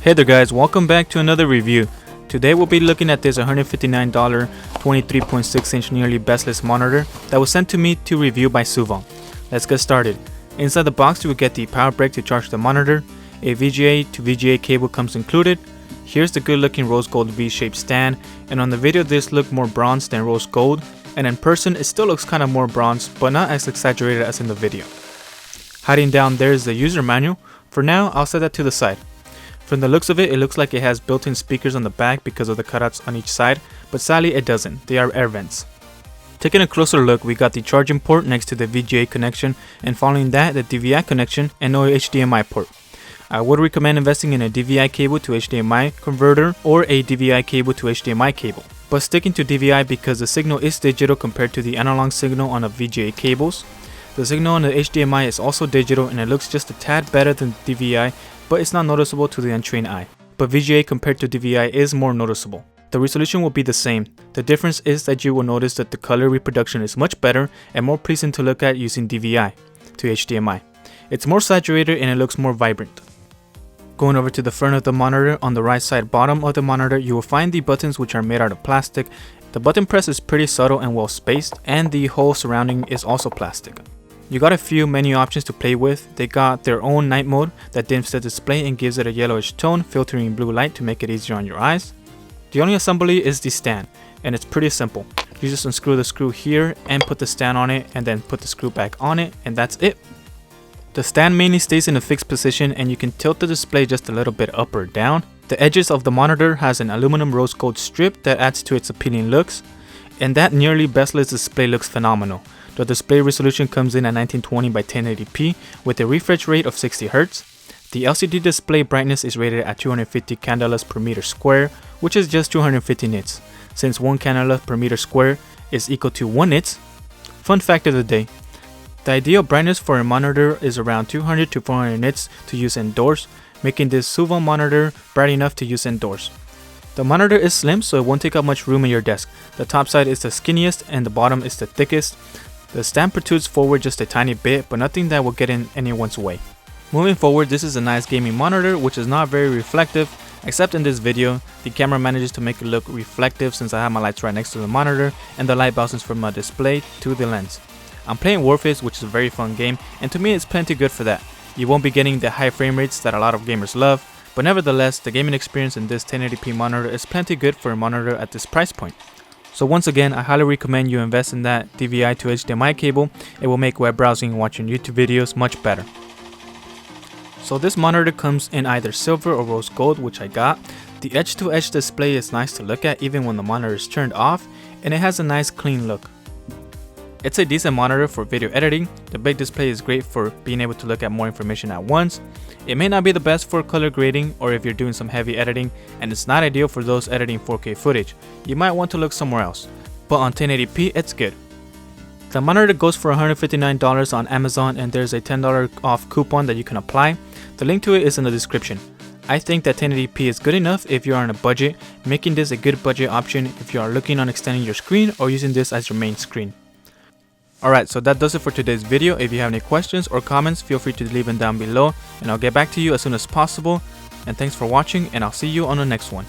Hey there guys, welcome back to another review. Today we'll be looking at this $159 23.6 inch nearly bezel-less monitor that was sent to me to review by Suvom. Let's get started. Inside the box you will get the power brick to charge the monitor, a VGA to VGA cable comes included. Here's the good looking rose gold V-shaped stand, and on the video this looked more bronze than rose gold, and in person it still looks kind of more bronze but not as exaggerated as in the video. Hiding down there is the user manual. For now I'll set that to the side. From the looks of it, it looks like it has built-in speakers on the back because of the cutouts on each side, but sadly it doesn't, they are air vents. Taking a closer look, we got the charging port next to the VGA connection, and following that the DVI connection and no HDMI port. I would recommend investing in a DVI cable to HDMI converter or a DVI cable to HDMI cable, but sticking to DVI because the signal is digital compared to the analog signal on the VGA cables. The signal on the HDMI is also digital and it looks just a tad better than DVI, but it's not noticeable to the untrained eye. But VGA compared to DVI is more noticeable. The resolution will be the same. The difference is that you will notice that the color reproduction is much better and more pleasing to look at using DVI to HDMI. It's more saturated and it looks more vibrant. Going over to the front of the monitor, on the right side bottom of the monitor you will find the buttons which are made out of plastic. The button press is pretty subtle and well spaced, and the whole surrounding is also plastic. You got a few menu options to play with. They got their own night mode that dims the display and gives it a yellowish tone, filtering blue light to make it easier on your eyes. The only assembly is the stand, and it's pretty simple. You just unscrew the screw here and put the stand on it, and then put the screw back on it, and that's it. The stand mainly stays in a fixed position and you can tilt the display just a little bit up or down. The edges of the monitor has an aluminum rose gold strip that adds to its appealing looks, and that nearly bezel-less display looks phenomenal. The display resolution comes in at 1920 by 1080p with a refresh rate of 60 Hz. The LCD display brightness is rated at 250 candelas per meter square, which is just 250 nits, since 1 candela per meter square is equal to 1 nits. Fun fact of the day: the ideal brightness for a monitor is around 200 to 400 nits to use indoors, making this Suvom monitor bright enough to use indoors. The monitor is slim, so it won't take up much room in your desk. The top side is the skinniest and the bottom is the thickest. The stand protrudes forward just a tiny bit, but nothing that will get in anyone's way. Moving forward, this is a nice gaming monitor which is not very reflective, except in this video. The camera manages to make it look reflective since I have my lights right next to the monitor and the light bounces from my display to the lens. I'm playing Warface, which is a very fun game, and to me it's plenty good for that. You won't be getting the high frame rates that a lot of gamers love, but nevertheless the gaming experience in this 1080p monitor is plenty good for a monitor at this price point. So once again, I highly recommend you invest in that DVI to HDMI cable. It will make web browsing and watching YouTube videos much better. So this monitor comes in either silver or rose gold, which I got. The edge-to-edge display is nice to look at even when the monitor is turned off, and it has a nice clean look. It's a decent monitor for video editing. The big display is great for being able to look at more information at once. It may not be the best for color grading or if you're doing some heavy editing, and it's not ideal for those editing 4K footage. You might want to look somewhere else, but on 1080p it's good. The monitor goes for $159 on Amazon, and there's a $10 off coupon that you can apply. The link to it is in the description. I think that 1080p is good enough if you are on a budget, making this a good budget option if you are looking on extending your screen or using this as your main screen. Alright, so that does it for today's video. If you have any questions or comments, feel free to leave them down below and I'll get back to you as soon as possible. And thanks for watching, and I'll see you on the next one.